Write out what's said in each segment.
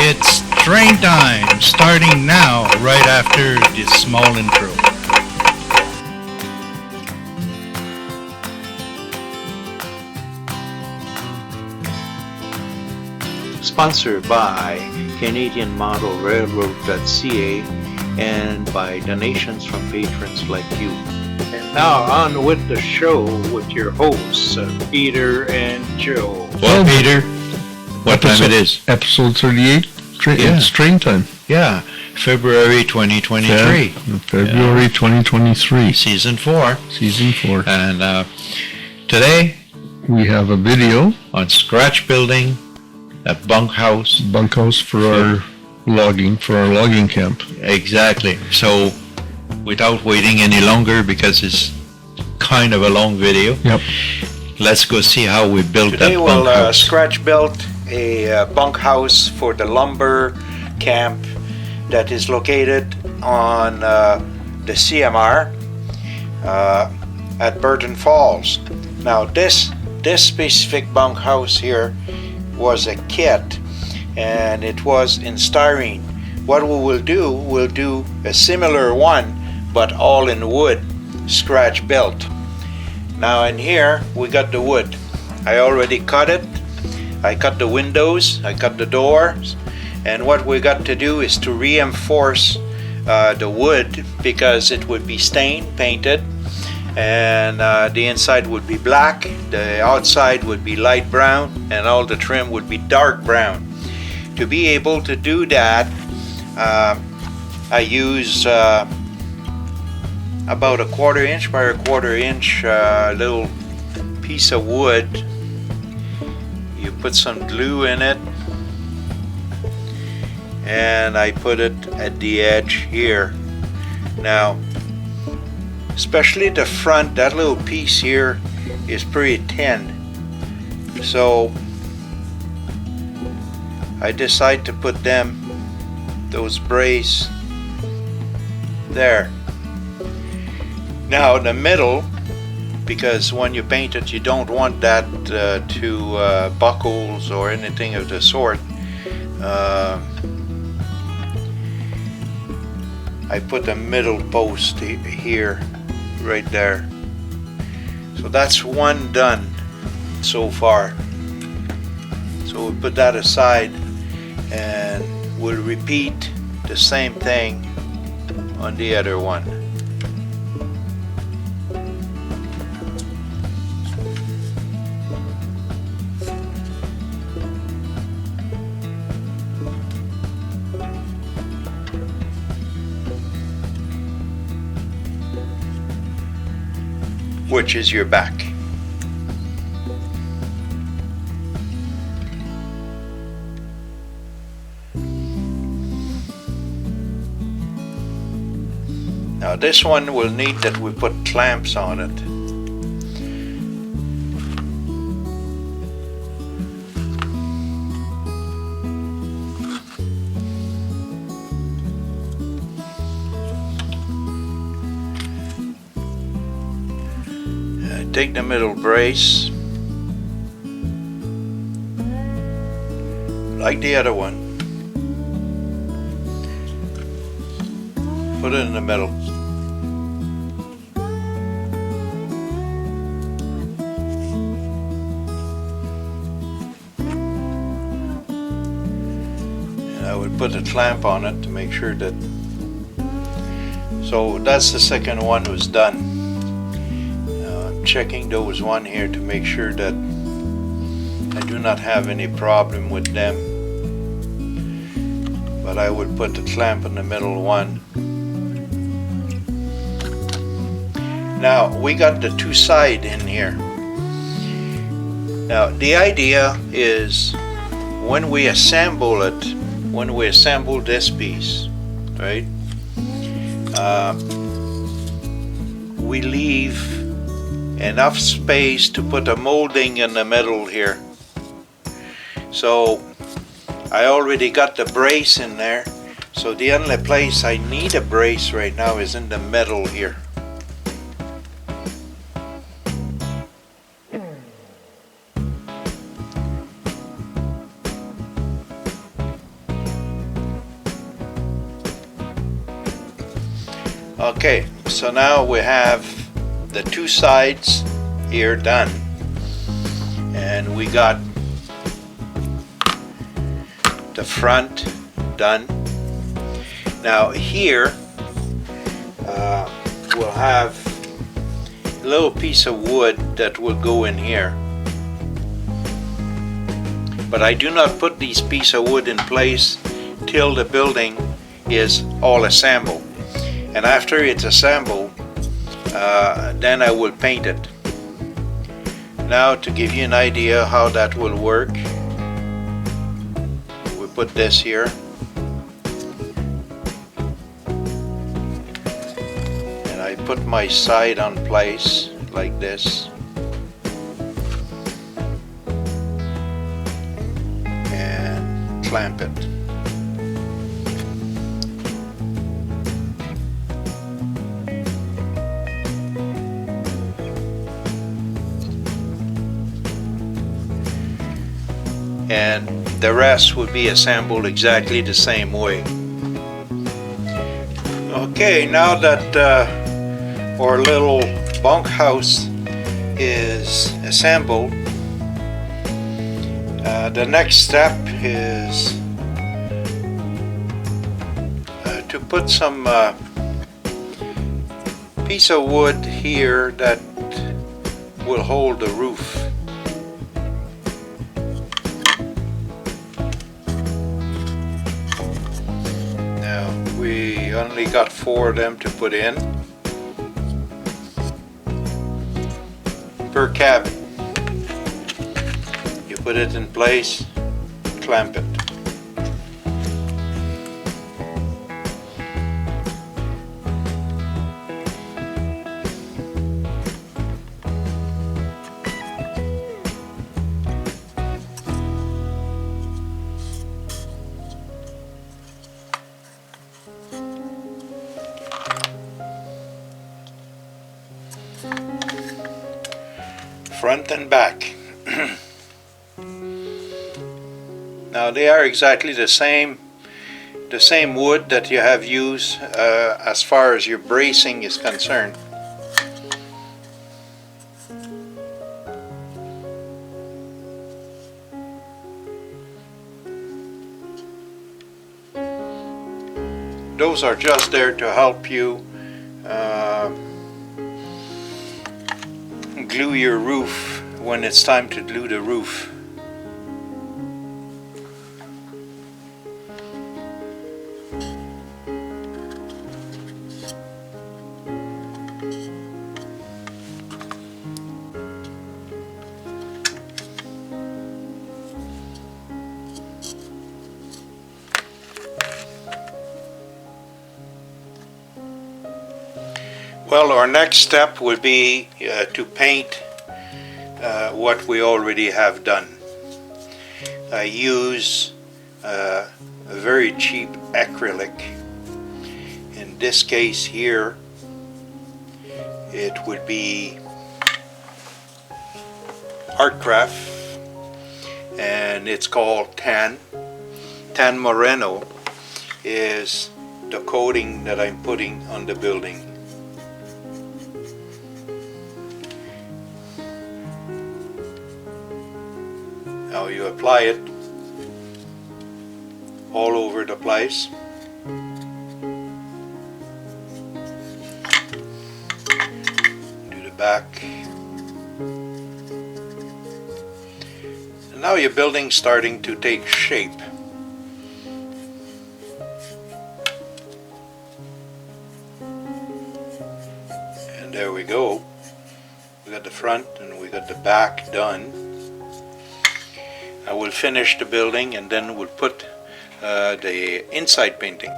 It's train time, starting now, right after this small intro. Sponsored by Canadian Model Railroad.ca and by donations from patrons like you. And now on with the show with your hosts, Peter and Joe. Well, Peter, what time it is? Episode 38. It's train time. Yeah, February 2023. February 2023. Season 4. Season 4. And today we have a video on scratch building at Bunkhouse. Bunkhouse for our logging camp. Exactly. So without waiting any longer, because it's kind of a long video, Yep. Let's go see how we built Today that we'll bunkhouse. scratch build a bunkhouse for the lumber camp that is located on the CMR at Burton Falls. Now this specific bunkhouse here was a kit, and it was in styrene. What we will do, we'll do a similar one, but all in wood, scratch built. Now in here we got the wood. I already cut it. I cut the windows, I cut the doors, and what we got to do is to reinforce the wood, because it would be stained, painted, and the inside would be black, the outside would be light brown, and all the trim would be dark brown. To be able to do that, I use about a 1/4 inch by a 1/4 inch little piece of wood. You put some glue in it, and I put it at the edge here. Now, especially the front, that little piece here is pretty thin, so I decide to put those braces there. Now the middle, because when you paint it you don't want that to buckles or anything of the sort, I put a middle post here, right there. So that's one done so far. So we'll put that aside, and we'll repeat the same thing on the other one. Which is your back. Now this one will need that we put clamps on it. Take the middle brace, like the other one, put it in the middle. And I would put a clamp on it to make sure that, so that's the second one was done. Checking those one here to make sure that I do not have any problem with them, but I would put the clamp in the middle one. Now we got the two sides in here. Now the idea is when we assemble this piece, right, we leave enough space to put a molding in the middle here. So I already got the brace in there, so the only place I need a brace right now is in the middle here. Okay, so now we have the two sides here done, and we got the front done. Now here we'll have a little piece of wood that will go in here, but I do not put these pieces of wood in place till the building is all assembled, and after it's assembled then I will paint it. Now, to give you an idea how that will work, we put this here, and I put my side on place like this, and clamp it. And the rest will be assembled exactly the same way. Okay, now that our little bunkhouse is assembled, the next step is to put some piece of wood here that will hold the roof. We only got 4 of them to put in per cabin. You put it in place, clamp it. Front and back. Now they are exactly the same wood that you have used as far as your bracing is concerned. Those are just there to help you glue your roof when it's time to glue the roof. Well, our next step would be to paint what we already have done. I use a very cheap acrylic. In this case here, it would be Artcraft, and it's called Tan. Tan Moreno is the coating that I'm putting on the building. Now you apply it all over the place. Do the back. And now your building's starting to take shape. And there we go. We got the front and we got the back done. I will finish the building and then we'll put the inside painting.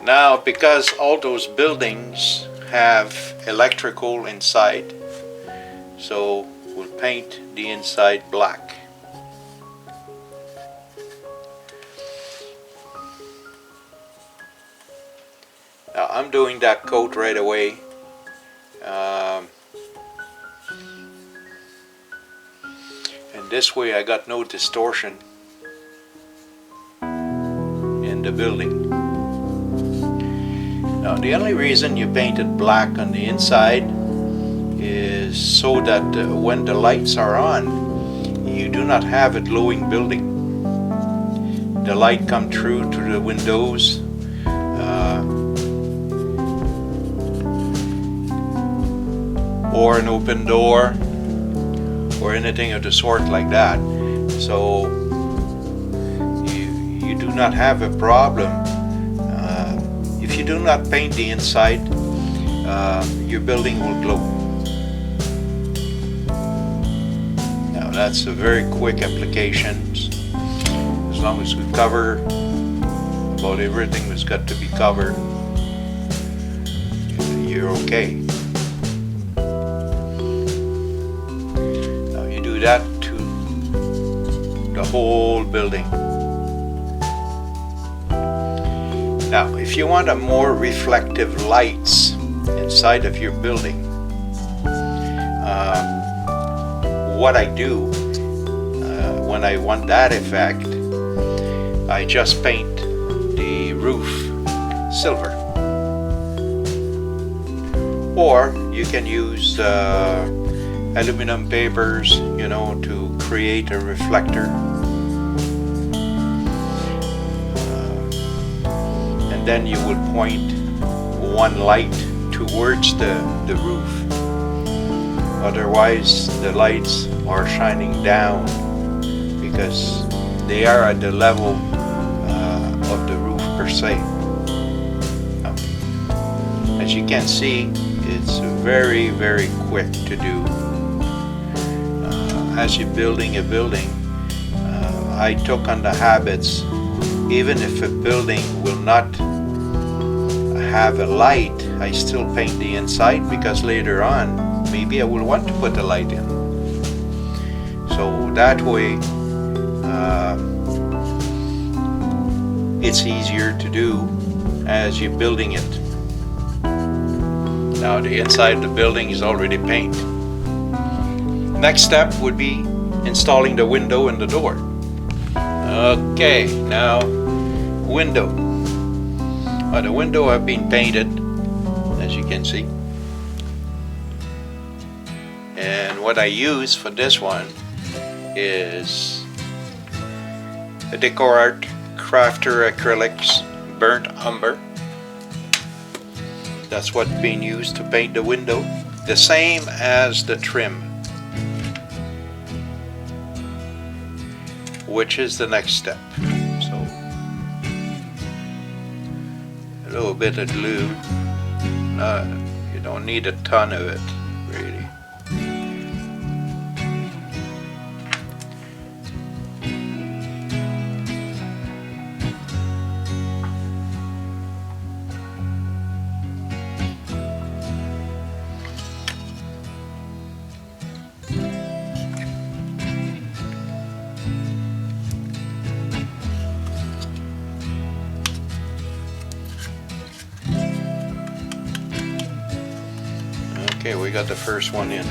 Now, because all those buildings have electrical inside, so we'll paint the inside black. Now I'm doing that coat right away. And this way I got no distortion in the building. Now the only reason you painted black on the inside is so that when the lights are on, you do not have a glowing building. The light come through to the windows, or an open door, or anything of the sort like that. So you do not have a problem. If you do not paint the inside, your building will glow. Now that's a very quick application. As long as we cover about everything that's got to be covered, you're okay. Now you do that to the whole building. Now, if you want a more reflective lights inside of your building, what I do when I want that effect, I just paint the roof silver. Or you can use aluminum papers, you know, to create a reflector. Then you will point one light towards the roof. Otherwise the lights are shining down because they are at the level of the roof per se. As you can see, it's very, very quick to do. As you're building a building, I took on the habits, even if a building will not have a light, I still paint the inside, because later on maybe I will want to put a light in. So that way it's easier to do as you're building it. Now the inside of the building is already painted. Next step would be installing the window and the door. Okay, now window. The window have been painted, as you can see. And what I use for this one is a DecoArt Crafter Acrylics Burnt Umber. That's what's being used to paint the window. The same as the trim, which is the next step. So a little bit of glue. You don't need a ton of it, really. Okay, we got the first one in.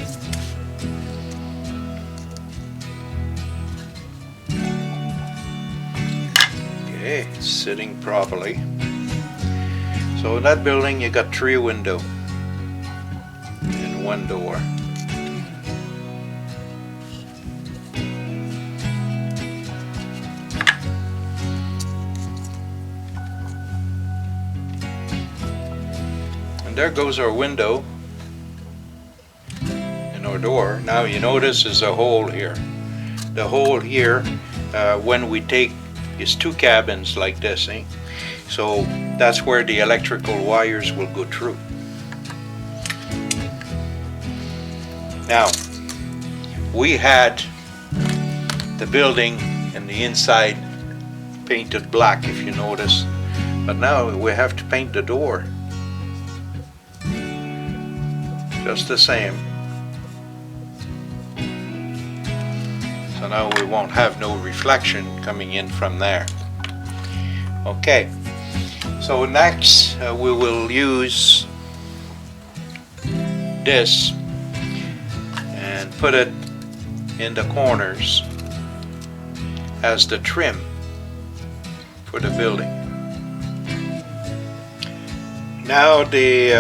Okay, it's sitting properly. So in that building you got 3 windows and 1 door. And there goes our window. Our door. Now you notice there's a hole here. The hole here, when we take, is 2 cabins like this, eh? So that's where the electrical wires will go through. Now we had the building and the inside painted black, if you notice, but now we have to paint the door just the same. So now we won't have no reflection coming in from there. Okay, so next we will use this and put it in the corners as the trim for the building. Now the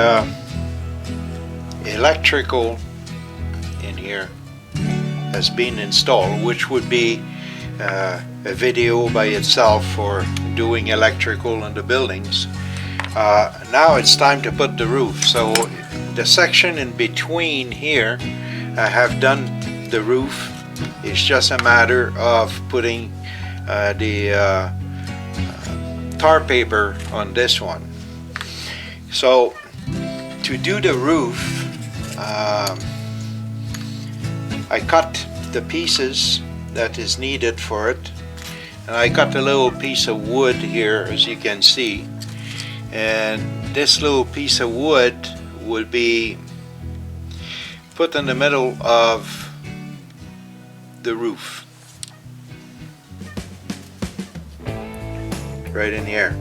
electrical in here has been installed, which would be a video by itself for doing electrical in the buildings. Now it's time to put the roof. So the section in between here, I have done the roof. It's just a matter of putting the tar paper on this one. So to do the roof, I cut the pieces that is needed for it, and I cut a little piece of wood here, as you can see, and this little piece of wood will be put in the middle of the roof, right in here.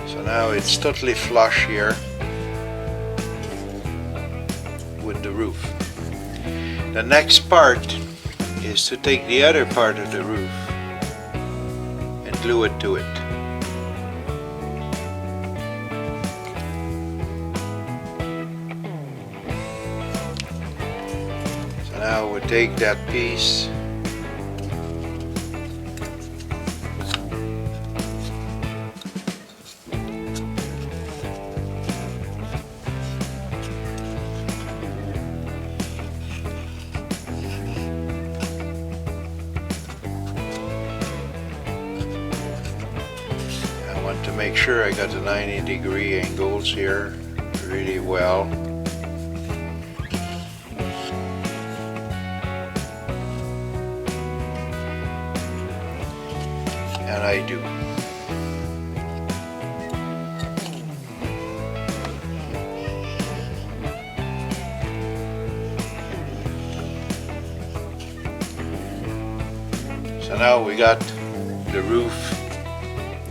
So now it's totally flush here with the roof. The next part is to take the other part of the roof and glue it to it. So now we'll take that piece . To make sure I got the 90-degree angles here really well. And I do. So now we got the roof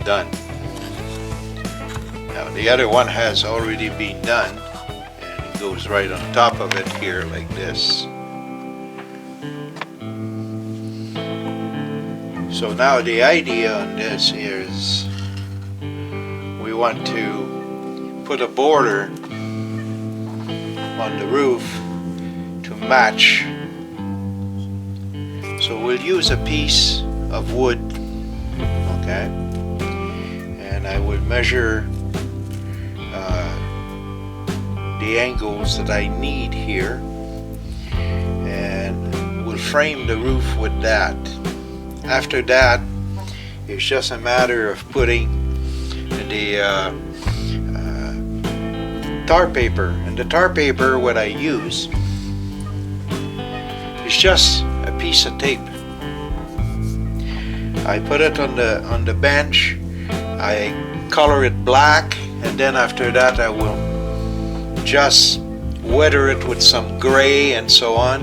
done. Now the other one has already been done, and it goes right on top of it here like this. So now the idea on this is we want to put a border on the roof to match. So we'll use a piece of wood, okay, and I will measure the angles that I need here, and we'll frame the roof with that. After that, it's just a matter of putting the tar paper, and the tar paper what I use is just a piece of tape. I put it on the bench, I color it black, and then after that I will just weather it with some gray and so on,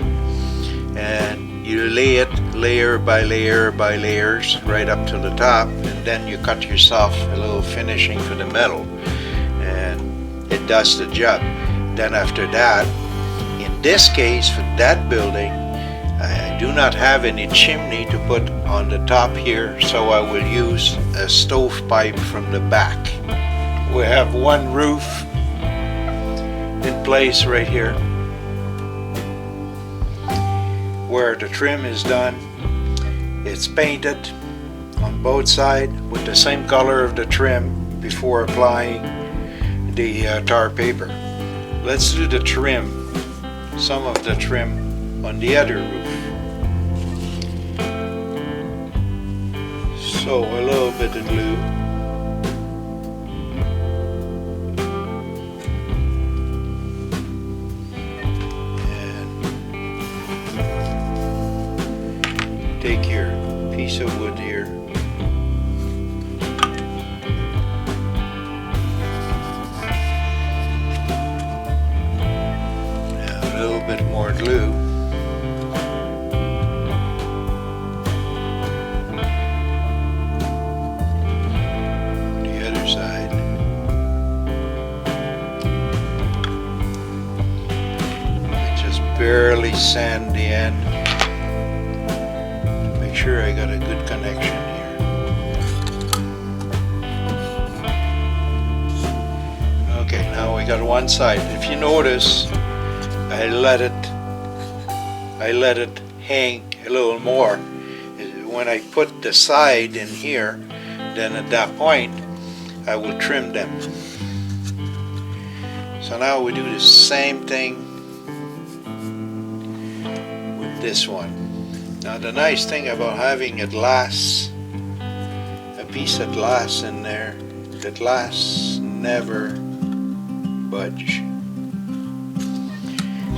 and you lay it layer by layer by layers right up to the top, and then you cut yourself a little finishing for the metal, and it does the job. Then after that, in this case for that building, I do not have any chimney to put on the top here, so I will use a stovepipe from the back. We have one roof in place right here where the trim is done. It's painted on both sides with the same color of the trim before applying the tar paper. Let's do the trim, some of the trim on the other roof. So a little bit of glue. Take your piece of wood here, now a little bit more glue, the other side, and just barely sand the end. sure I got a good connection here. Okay, now we got one side. If you notice, I let it hang a little more. When I put the side in here, then at that point I will trim them. So now we do the same thing with this one. Now the nice thing about having a glass, a piece of glass in there, the glass never budge.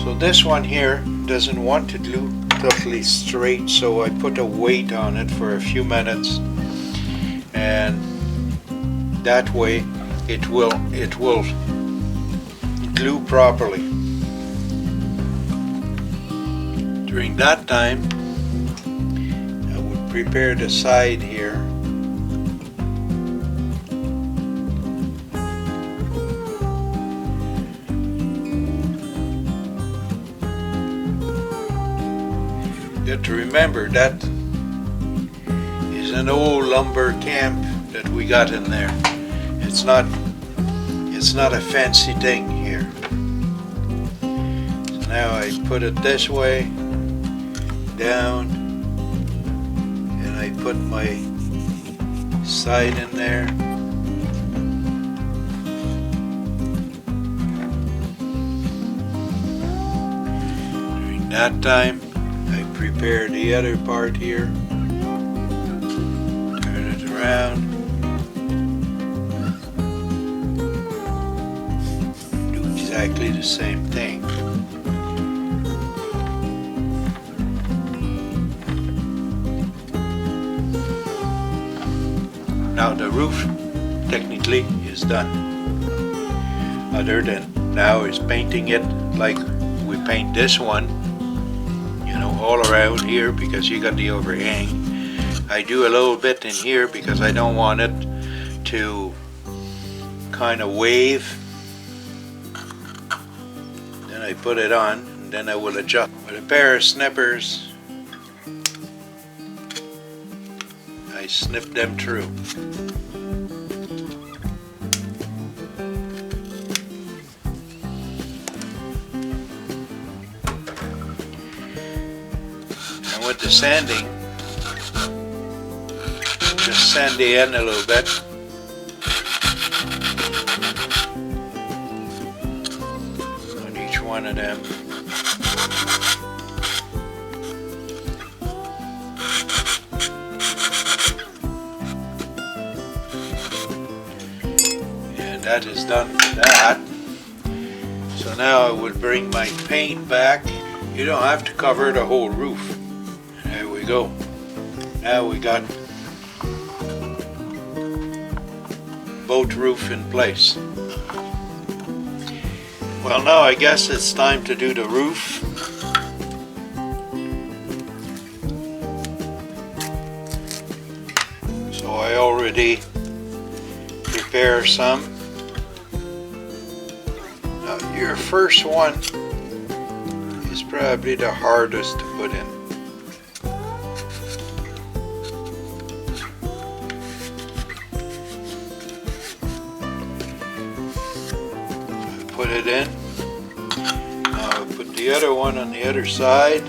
So this one here doesn't want to glue totally straight, so I put a weight on it for a few minutes, and that way it will glue properly. During that time I would prepare the side here. You have to remember that is an old lumber camp that we got in there. It's not a fancy thing here. So now I put it this way, down, and I put my side in there. During that time I prepare the other part here, turn it around, do exactly the same thing. Now the roof technically is done, other than now is painting it like we paint this one, all around here, because you got the overhang. I do a little bit in here because I don't want it to kind of wave. Then I put it on, and then I will adjust with a pair of snippers. I snip them through. With the sanding, just sand the end a little bit. On each one of them. And that is done for that. So now I would bring my paint back. You don't have to cover the whole roof. There we go. Now we got boat roof in place. Well, now I guess it's time to do the roof. So I already prepare some. Now your first one is probably the hardest to put in. Put it in. Now I put the other one on the other side.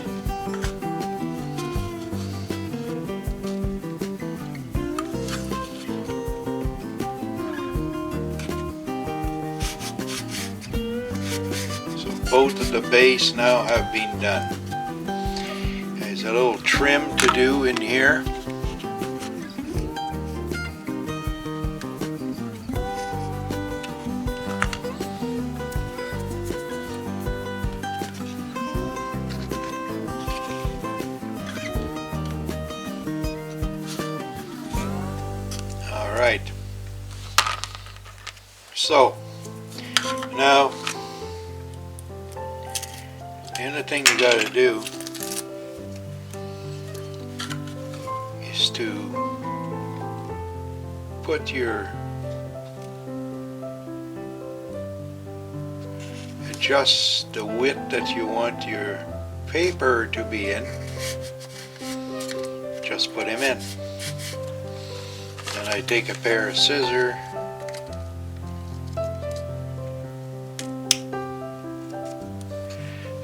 So both of the base now have been done. There's a little trim to do in here. Right. So now the only thing you got to do is to put your adjust the width that you want your paper to be in. just put him in. Then I take a pair of scissors.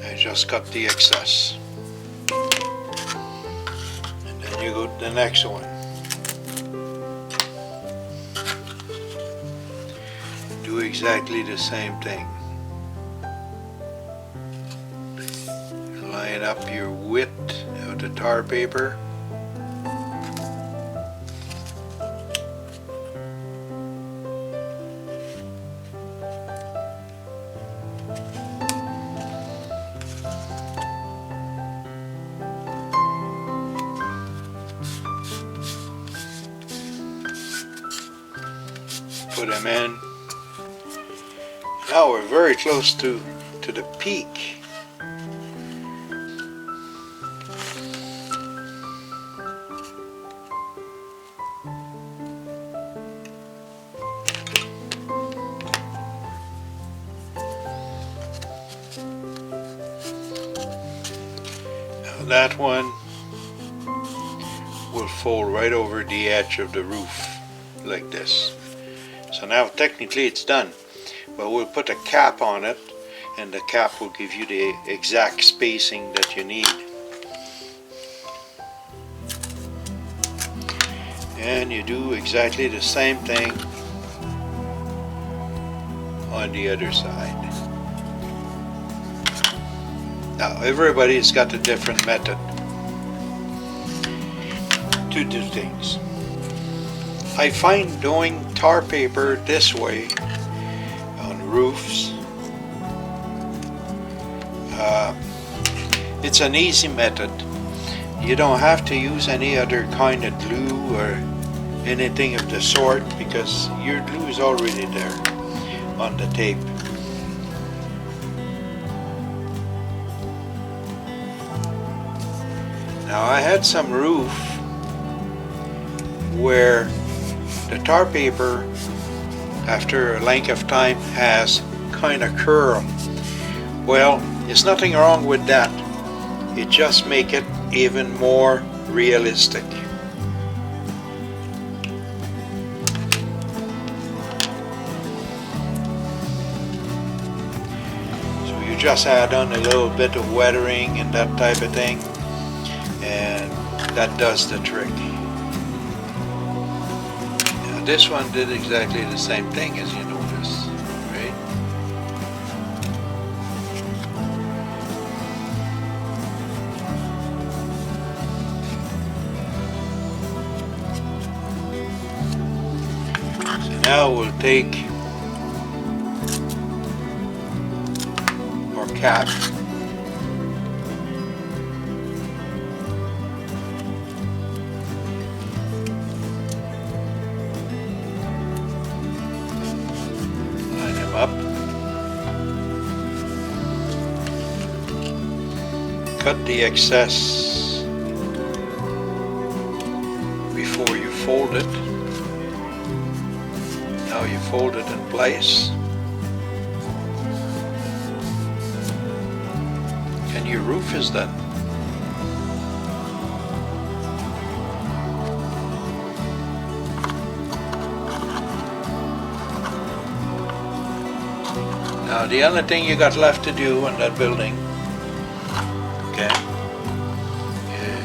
I just cut the excess. And then you go to the next one. Do exactly the same thing. Line up your width of the tar paper. Put them in. Now we're very close to the peak. Now that one will fold right over the edge of the roof like this. So now technically it's done, but we'll put a cap on it, and the cap will give you the exact spacing that you need. And you do exactly the same thing on the other side. Now everybody's got a different method to do things. I find doing tar paper this way on roofs, it's an easy method. You don't have to use any other kind of glue or anything of the sort, because your glue is already there on the tape. Now I had some roof where the tar paper after a length of time has kind of curl. Well, there's nothing wrong with that. It just makes it even more realistic. So you just add on a little bit of weathering and that type of thing, and that does the trick. Now this one did exactly the same thing, as you notice, right? So now we'll take our cap, line them up, cut the excess before you fold it. Now you fold it in place, and your roof is done. Now the only thing you got left to do on that building, okay,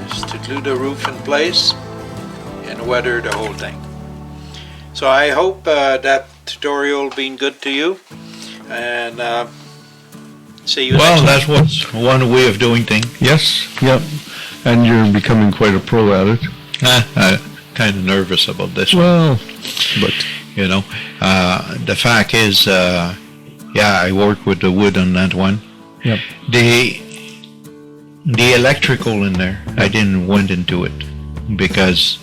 is to glue the roof in place and weather the whole thing. So I hope that tutorial been good to you, and see you Well, next that was one way of doing things. Yes, yep. And you're becoming quite a pro at it. I'm kind of nervous about this one. Well, but You know, the fact is, yeah, I worked with the wood on that one. Yep. The electrical in there, I didn't went into it because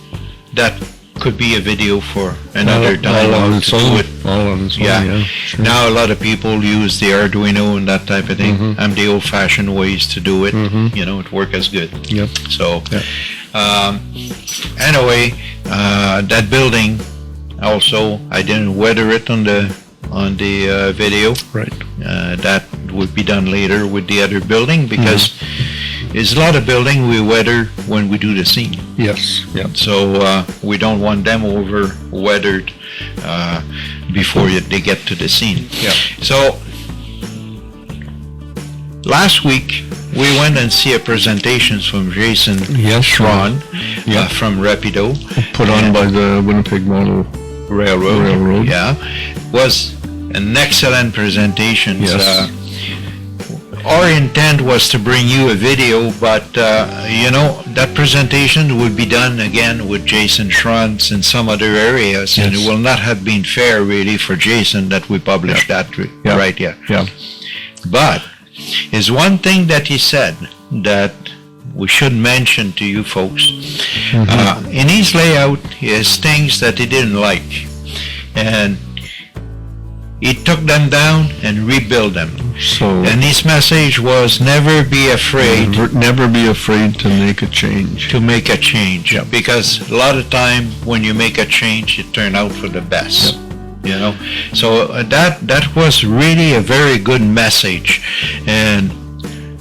that could be a video for another time. all on its to do own. it. All on its own, Yeah. yeah. Sure. Now a lot of people use the Arduino and that type of thing. Mhm. I'm the old-fashioned ways to do it. Mhm. You know, it works as good. Yep. So, Yep. anyway, that building also, I didn't weather it on the video. Right. That would be done later with the other building because is a lot of building we weather when we do the scene. Yes. Yeah. So we don't want them over weathered before they get to the scene. Yeah. So last week we went and see a presentations from Jason Yes. Schron Yeah. from Rapido. Put on by the Winnipeg Model Railroad. Yeah, was an excellent presentation. Yes. Our intent was to bring you a video, but that presentation would be done again with Jason Schronz in some other areas, and Yes. it will not have been fair really for Jason that we published that Yeah. right here. Yeah. But is one thing that he said that we should mention to you folks. In his layout is things that he didn't like, and he took them down and rebuilt them. So And his message was never be afraid never be afraid to make a change. to make a change, Yeah. because a lot of time when you make a change, it turn out for the best. So that was really a very good message. And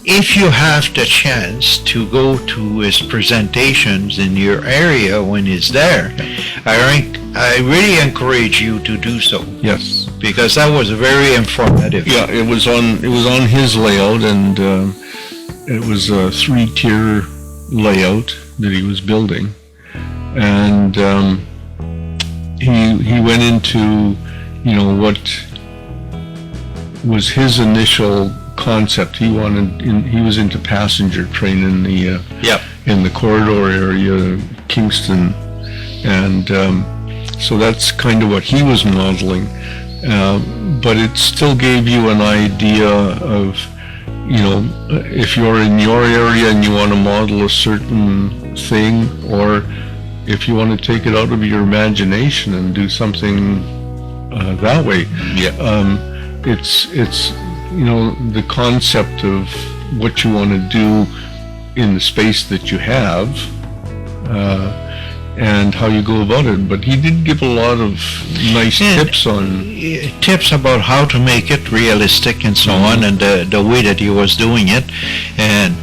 if you have the chance to go to his presentations in your area when he's there, I really encourage you to do so, Yes. because that was very informative. Yeah, it was on his layout, and it was a 3-tier layout that he was building, and he went into what was his initial concept. He was into passenger train in the Yep. in the corridor area, Kingston, and so that's kind of what he was modeling. But it still gave you an idea of, if you're in your area and you want to model a certain thing, or if you want to take it out of your imagination and do something that way. Yeah. It's the concept of what you want to do in the space that you have, and how you go about it. But he did give a lot of nice And tips on about how to make it realistic and so on, and the way that he was doing it, and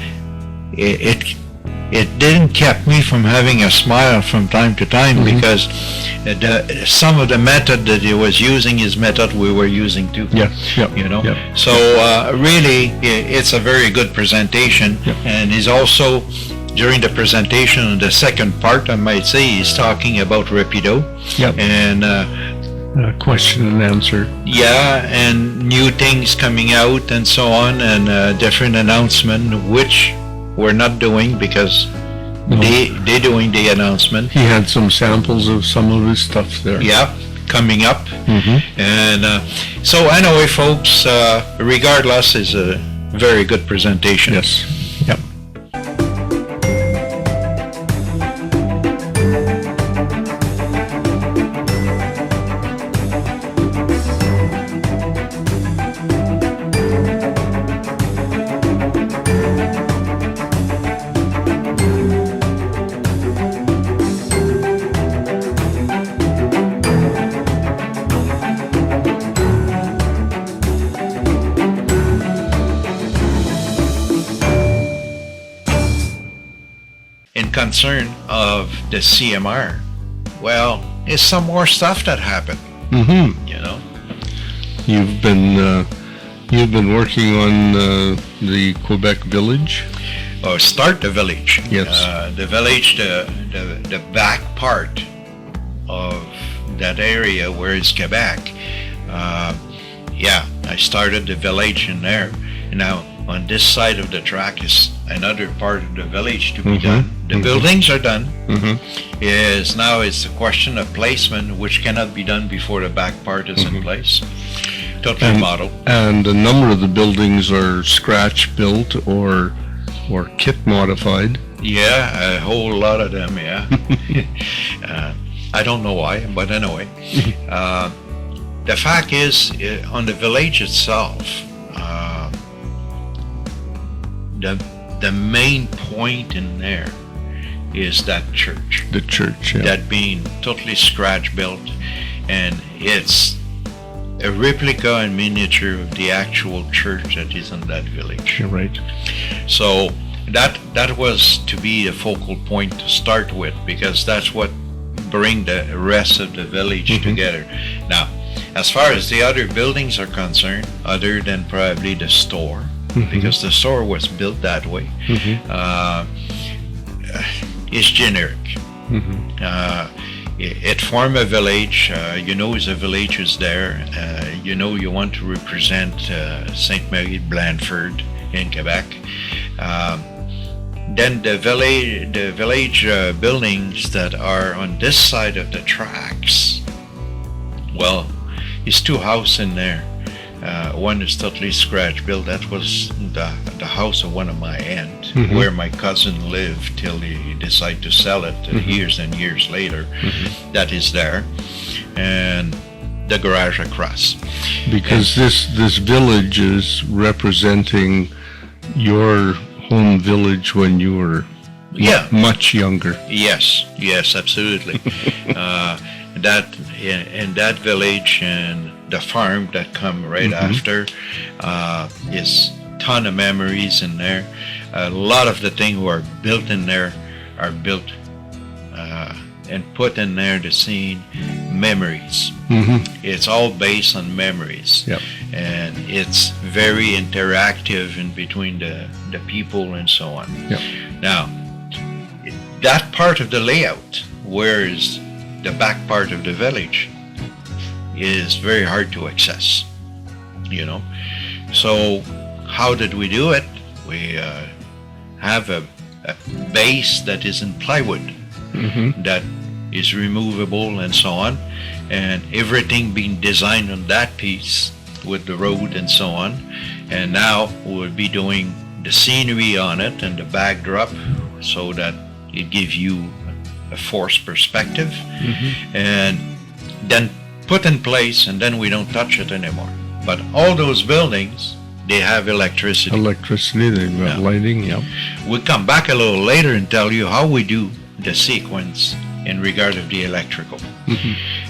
it didn't keep me from having a smile from time to time, because some of the method that he was using is method we were using too. Yeah. So really, it's a very good presentation, and he's also, during the presentation, the second part, I might say, he's talking about Rapido. Yep. And Question and answer. and new things coming out and so on, and different announcement, which we're not doing because they're doing the announcement. He had some samples of some of his stuff there. Yeah, coming up. Mm-hmm. And so anyway, folks, regardless, is a very good presentation. Yes. Yep. In concern of the CMR, well, it's some more stuff that happened, Mm-hmm. You've been working on the Quebec Village. Or start the village. Yes. The village, the back part of that area where it's Quebec. I started the village in there. Now, on this side of the track is another part of the village to be done. The buildings are done. Is now it's a question of placement, which cannot be done before the back part is in place. Totally model. And a number of the buildings are scratch built or kit modified. Yeah, a whole lot of them, yeah. I don't know why, but anyway. The fact is, on the village itself, the main point in there is that church. The church, yeah. That being totally scratch built, and it's a replica and miniature of the actual church that is in that village. You're right. So that was to be a focal point to start with, because that's what bring the rest of the village together. Now, as far as the other buildings are concerned, other than probably the store, because the store was built that way, it's generic. It formed a village. You know, as a village is there. You know, you want to represent Sainte Marie de Blandford in Quebec. Then the village buildings that are on this side of the tracks, well, it's two houses in there. One is totally scratch built. That was the house of one of my aunt, where my cousin lived till he decided to sell it years and years later. That is there, and the garage across. Because this village is representing your home village when you were much younger. Yes, absolutely. That village and the farm that come right after is ton of memories in there. A lot of the things who are built in there are built and put in there the scene memories. It's all based on memories. And it's very interactive in between the people and so on. Now, that part of the layout, whereas the back part of the village, is very hard to access, you know. So how did we do it? We have a base that is in plywood that is removable and so on, and everything being designed on that piece with the road and so on. And now we'll be doing the scenery on it and the backdrop so that it gives you a forced perspective, and then put in place, and then we don't touch it anymore. But all those buildings, they have electricity. They've got lighting, We'll come back a little later and tell you how we do the sequence in regard of the electrical.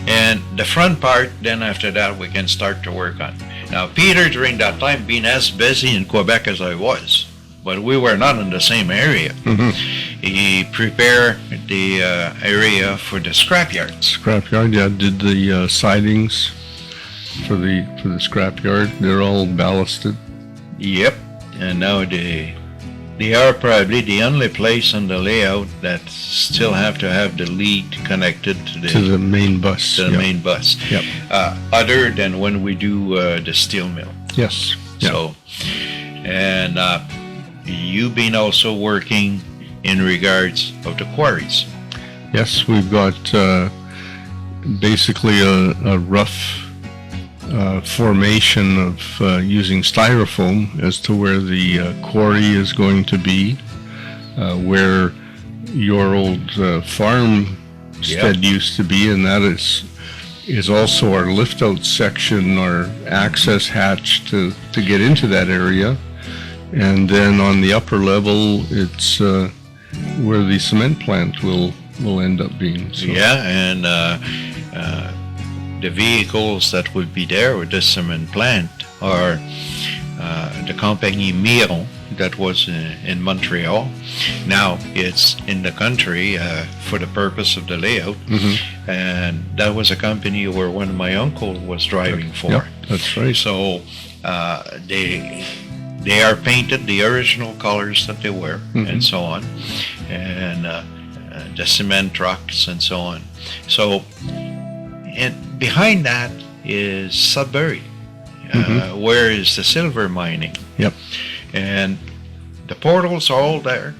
And the front part, then after that, we can start to work on. Now, Peter, during that time, being as busy in Quebec as I was, but we were not in the same area. He prepared the area for the scrapyard. Scrapyard, did the sidings for the scrapyard. They're all ballasted. Yep, and now they are probably the only place on the layout that still have to have the lead connected to the main bus. Main bus. Other than when we do the steel mill. Yes. So, and you've been also working in regards of the quarries. Yes, we've got basically a rough formation of using styrofoam as to where the quarry is going to be, where your old farmstead used to be, and that is also our lift-out section, our access hatch to get into that area. And then on the upper level, it's where the cement plant will end up being. So. And the vehicles that will be there with the cement plant are the Compagnie Miron that was in Montreal. Now it's in the country for the purpose of the layout, and that was a company where one of my uncle was driving for. Yep, that's right. So they are painted the original colors that they were, and so on, and the cement trucks and so on. So, and behind that is Sudbury, where is the silver mining. And the portals are all there.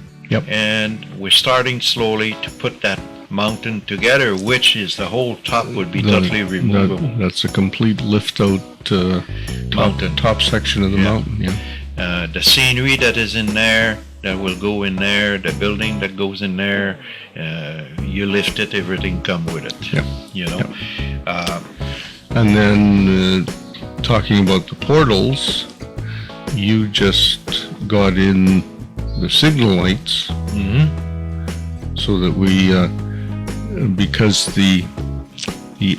And we're starting slowly to put that mountain together, which is the whole top would be totally removable. That's a complete lift out mountain. Top section of the mountain. The scenery that is in there, that will go in there, the building that goes in there, you lift it, everything come with it. You know. And then talking about the portals, you just got in the signal lights, so that we, because the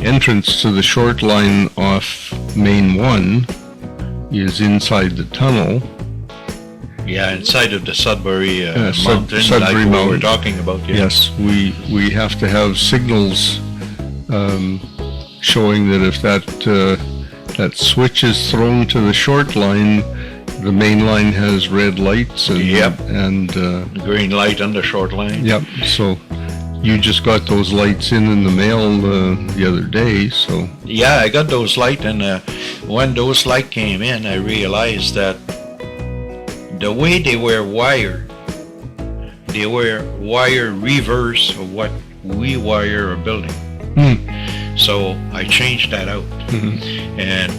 entrance to the short line off Main 1 is inside the tunnel, Yeah, inside of the Sudbury Sudbury mountain, like we were Mountain. talking about. Yeah. Yes, we have to have signals showing that if that switch is thrown to the short line, the main line has red lights and Yep. and Green light on the short line. yep. So you just got those lights in the mail the other day. So Yeah, I got those light, and when those light came in, I realized that the way they were wired reverse of what we wire a building. So I changed that out, and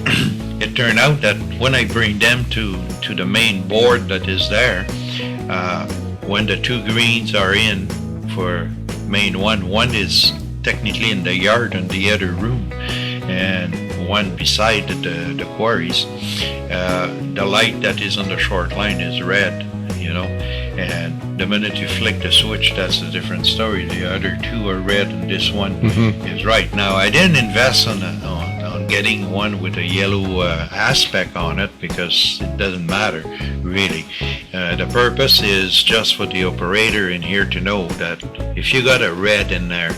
it turned out that when I bring them to the main board that is there, when the two greens are in for main one is technically in the yard in the other room, and one beside the quarries, the light that is on the short line is red, and the minute you flick the switch, that's a different story. The other two are red, and this one is right. Now, I didn't invest on getting one with a yellow aspect on it, because it doesn't matter really. The purpose is just for the operator in here to know that if you got a red in there,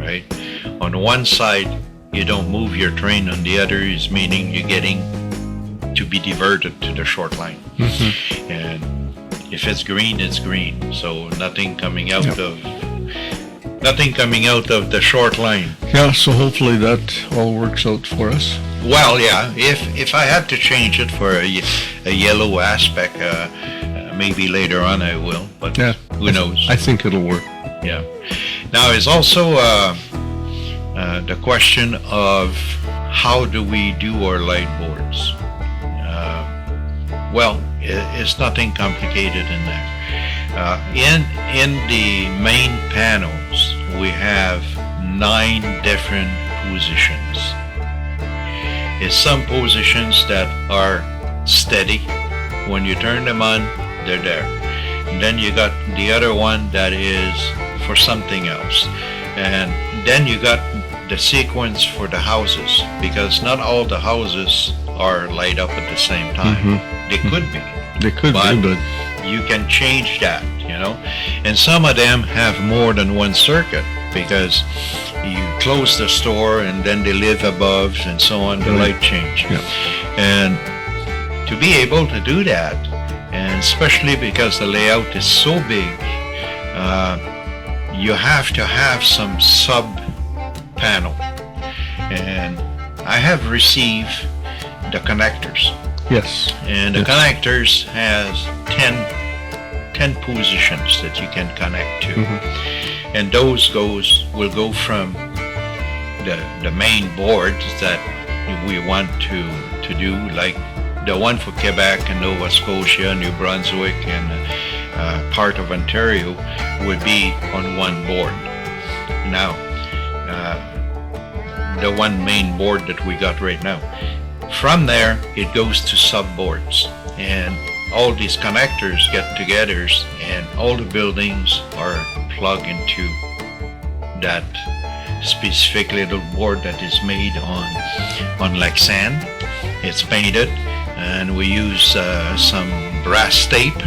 right, on one side you don't move your train, on the other is meaning you're getting to be diverted to the short line. And if it's green, it's green, so nothing coming out of the short line. yeah, so hopefully that all works out for us. Well, yeah, if I had to change it for a yellow aspect, maybe later on I will, but Yeah, who knows? I think it'll work. Yeah. Now, it's also the question of how do we do our light boards? Well, it's nothing complicated in there. In the main panels, we have 9 different positions. It's some positions that are steady. When you turn them on, they're there. And then you got the other one that is for something else. And then you got the sequence for the houses, because not all the houses are light up at the same time. They could be. They could But- be, but You can change that, and some of them have more than one circuit, because you close the store and then they live above and so on, the Right. light change. Yeah. And to be able to do that, and especially because the layout is so big, you have to have some sub panel. And I have received the connectors. yes, And the Yes. connectors has 10 positions that you can connect to. And those will go from the main boards that we want to do, like the one for Quebec and Nova Scotia, New Brunswick, and part of Ontario would be on one board. Now, the one main board that we got right now. From there, it goes to subboards, and all these connectors get together, and all the buildings are plugged into that specific little board that is made on like sand. It's painted, and we use some brass tape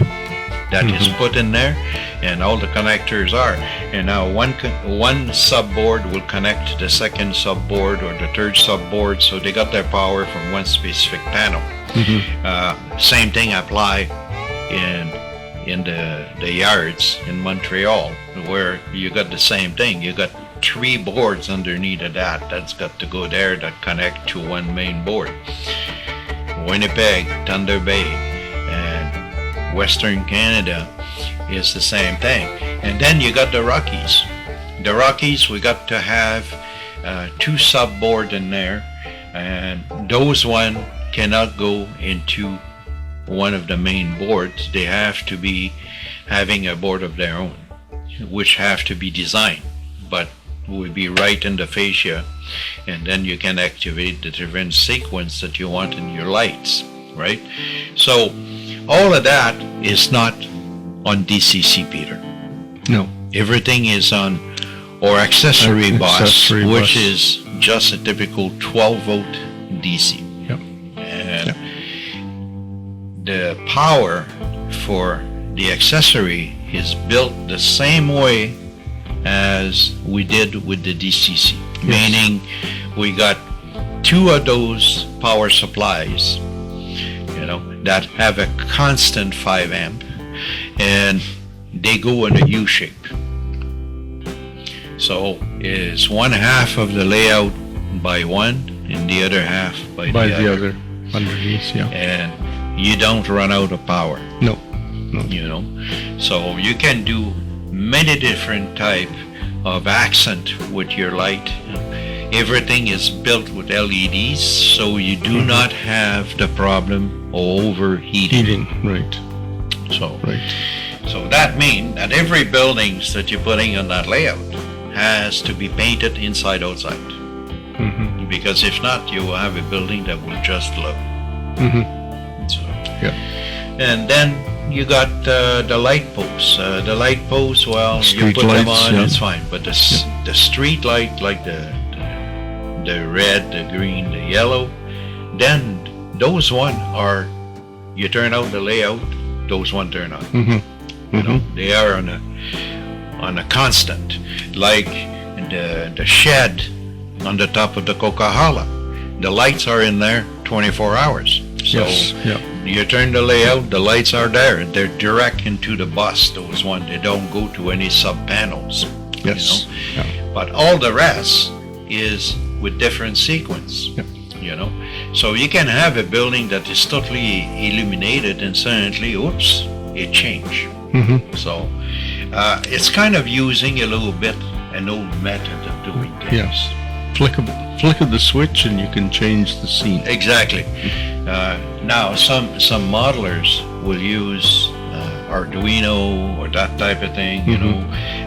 that is put in there, and all the connectors are. And now one subboard will connect to the second subboard or the third subboard, so they got their power from one specific panel. Same thing apply in the yards in Montreal, where you got the same thing. You got 3 boards underneath of that's got to go there, that connect to one main board. Winnipeg, Thunder Bay, and Western Canada is the same thing. And then you got the Rockies. The Rockies, we got to have 2 subboard in there, and those one cannot go into one of the main boards. They have to be having a board of their own, which have to be designed, but will be right in the fascia, and then you can activate the different sequence that you want in your lights, right? So all of that is not on DCC, Peter. no, Everything is on or accessory bus, Accessory which bus. is just a typical 12-volt DC. Yep. And the power therefore, the accessory is built the same way as we did with the DCC, meaning we got two of those power supplies, that have a constant 5 amp, and they go in a U shape. So it's one half of the layout by one and the other half by the other underneath, yeah. And you don't run out of power. No. So you can do many different type of accent with your light. Everything is built with LEDs, so you do not have the problem of overheating. Right. So that means that every buildings that you're putting on that layout has to be painted inside outside. Because if not, you will have a building that will just glow. So, and then you got the light posts. The light posts, well, you put them on, it's fine. But the street light, like the red, the green, the yellow, then those one are, you turn out the layout, those one turn on. They are on a constant, like the shed on the top of the Coca-Cola. The lights are in there 24 hours. So you turn the layout, the lights are there. They're direct into the bus, those ones. They don't go to any sub-panels. But all the rest is with different sequence. So you can have a building that is totally illuminated and suddenly, oops, it changed. So it's kind of using a little bit an old method of doing things. Flick of the switch and you can change the scene. Exactly. Now some modelers will use Arduino or that type of thing,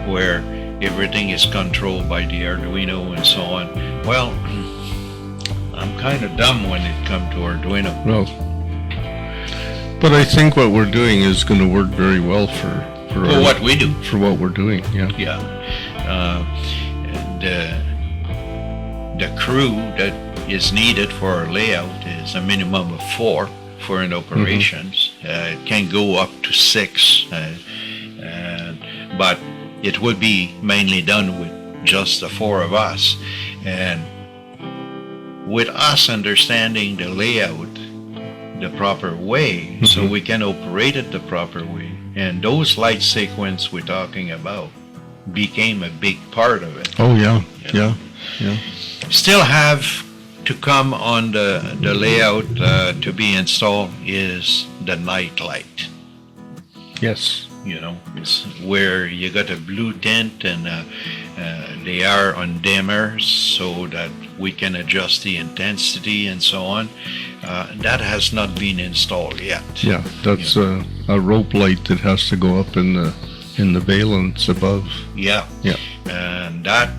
where everything is controlled by the Arduino and so on. Well, I'm kind of dumb when it comes to Arduino. Well, but I think what we're doing is going to work very well for what we do. For what we're doing, The crew that is needed for our layout is a minimum of 4 for an operations. It can go up to 6, but it would be mainly done with just the 4 of us. And with us understanding the layout the proper way, so we can operate it the proper way. And those light sequence we're talking about became a big part of it. Oh yeah. Still have to come on the layout to be installed is the night light. Yes. It's where you got a blue tint and they are on dimmers so that we can adjust the intensity and so on. That has not been installed yet. Yeah, that's a rope light that has to go up in the valence above. Yeah. And that,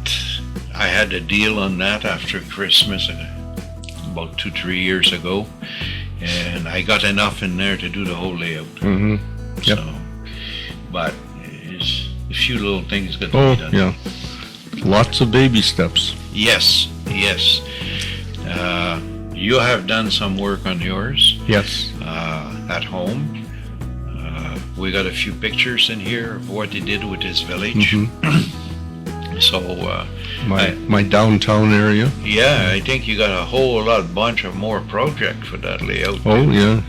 I had a deal on that after Christmas about 2-3 years ago, and I got enough in there to do the whole layout. So, but it's a few little things got to be done. Yeah, lots of baby steps. Yes. You have done some work on yours. Yes. At home. We got a few pictures in here of what he did with his village. So my downtown area. Yeah, I think you got a whole bunch of more projects for that layout. Oh yeah.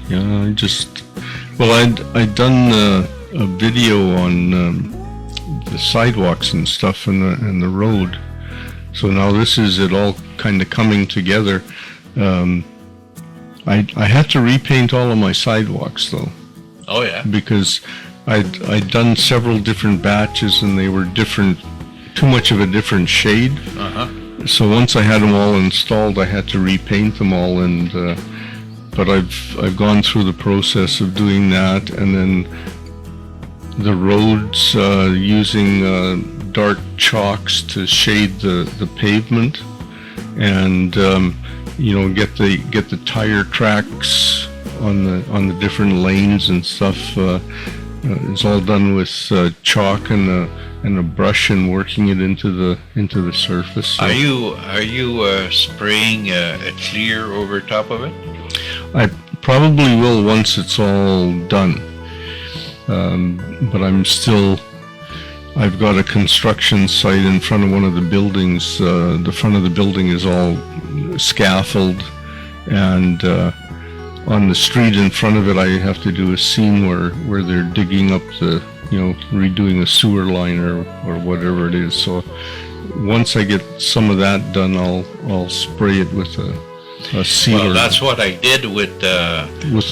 I'd done a video on the sidewalks and stuff and the road. So now this is it all kind of coming together. I had to repaint all of my sidewalks though. Oh yeah. Because I'd done several different batches and they were too much of a different shade. So once I had them all installed, I had to repaint them all, and but I've gone through the process of doing that, and then the roads using dark chalks to shade the pavement, and get the tire tracks on the different lanes and stuff. It's all done with chalk and a brush and working it into the surface. So are you spraying a clear over top of it? I probably will once it's all done. But I've got a construction site in front of one of the buildings. The front of the building is all scaffold, and on the street in front of it, I have to do a scene where they're digging up redoing a sewer line or whatever it is. So once I get some of that done, I'll spray it with a sealer. Well, that's what I did with the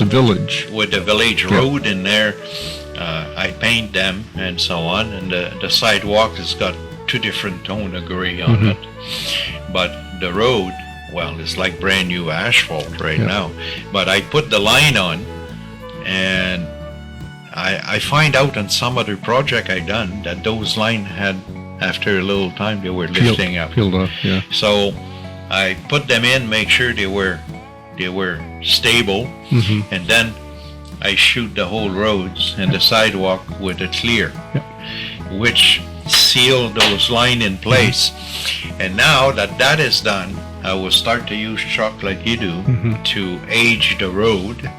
village. With the village road in there. I paint them and so on, and the sidewalk has got two different tone of gray on it. But the road, well, it's like brand new asphalt right now. But I put the line on, and I find out on some other project I done that those line had, after a little time, they were lifting up. Peeled off, yeah. So I put them in, make sure they were stable, and then I shoot the whole roads and the sidewalk with a clear, which seal those line in place. And now that is done, I will start to use chalk like you do to age the road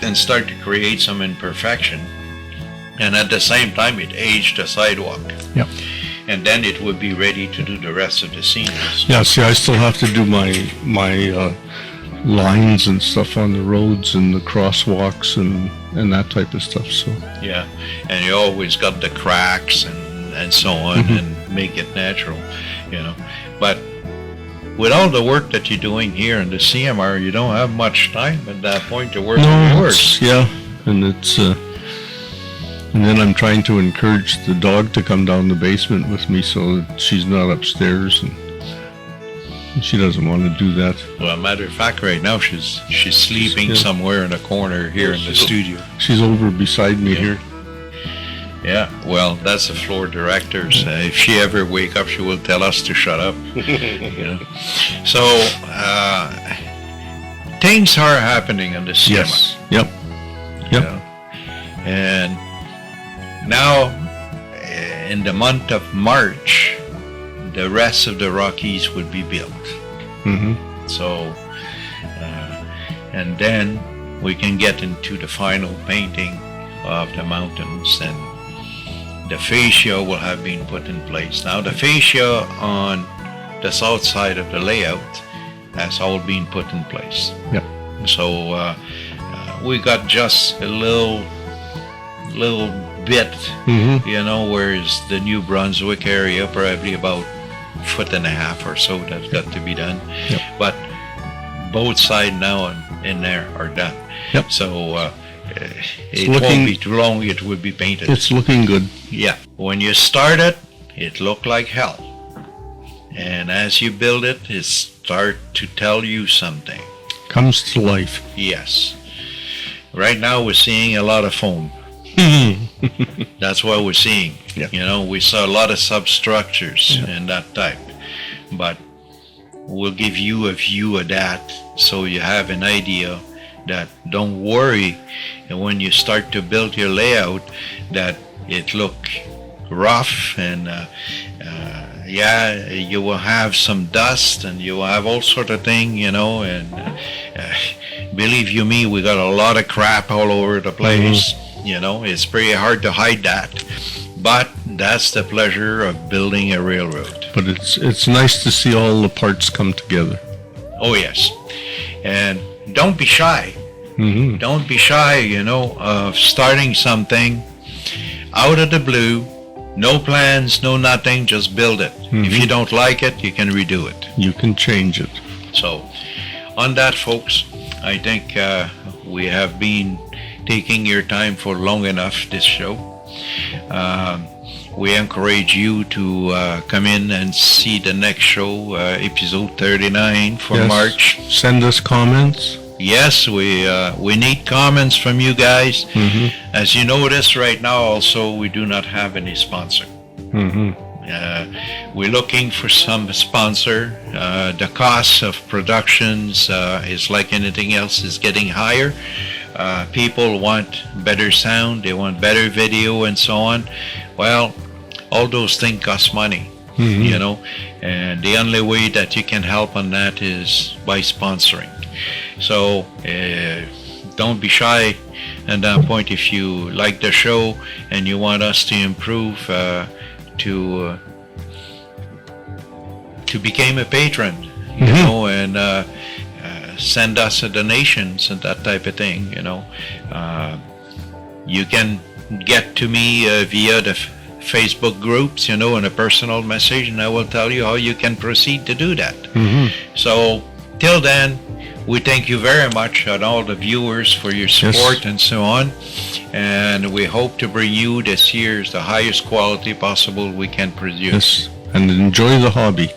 and start to create some imperfection. And at the same time, it aged the sidewalk. Yep. And then it would be ready to do the rest of the scenes. Yeah, see, I still have to do my lines and stuff on the roads and the crosswalks and that type of stuff. So yeah, and you always got the cracks and so on, and make it natural, But with all the work that you're doing here in the CMR, you don't have much time at that point to work on yours. Yeah, and it's and then I'm trying to encourage the dog to come down the basement with me so that she's not upstairs, and she doesn't want to do that. Well, matter of fact, right now she's sleeping somewhere in a corner here in the studio. She's over beside me here. Yeah, well, that's the floor director's. If she ever wake up, she will tell us to shut up. So things are happening on the cinema. Yes. Yep. Yep. And now, in the month of March, the rest of the Rockies would be built. So, and then we can get into the final painting of the mountains, and the fascia will have been put in place. Now, the fascia on the south side of the layout has all been put in place. Yep. So we got just a little bit, whereas the New Brunswick area, probably about 1.5 feet or so, that's got to be done. Yep. But both sides now and in there are done. Yep. So it won't be too long, it will be painted. It's looking good. Yeah. When you start it looked like hell. And as you build it start to tell you something. Comes to life. Yes. Right now we're seeing a lot of foam. That's what we're seeing. Yeah. We saw a lot of substructures and that type. But we'll give you a view of that so you have an idea that don't worry, and when you start to build your layout, that it look rough, and you will have some dust and you will have all sort of thing, and believe you me, we got a lot of crap all over the place. It's pretty hard to hide that, but that's the pleasure of building a railroad. But it's nice to see all the parts come together. Oh yes. And don't be shy. Don't be shy, of starting something out of the blue, no plans, no nothing, just build it. If you don't like it, you can redo it. You can change it. So, on that, folks, I think we have been taking your time for long enough, this show. We encourage you to come in and see the next show, episode 39 for March. Send us comments. Yes, we need comments from you guys. As you notice right now, also, we do not have any sponsor. We're looking for some sponsor. The cost of productions is like anything else, is getting higher. People want better sound, they want better video and so on. Well, all those things cost money, and the only way that you can help on that is by sponsoring. So don't be shy At that point, if you like the show and you want us to improve, to become a patron, you know, and send us donations and that type of thing, you know. You can get to me via the Facebook groups, you know, in a personal message, and I will tell you how you can proceed to do that. So till then, we thank you very much and all the viewers for your support and so on, and we hope to bring you this year's the highest quality possible we can produce. Yes, and enjoy the hobby.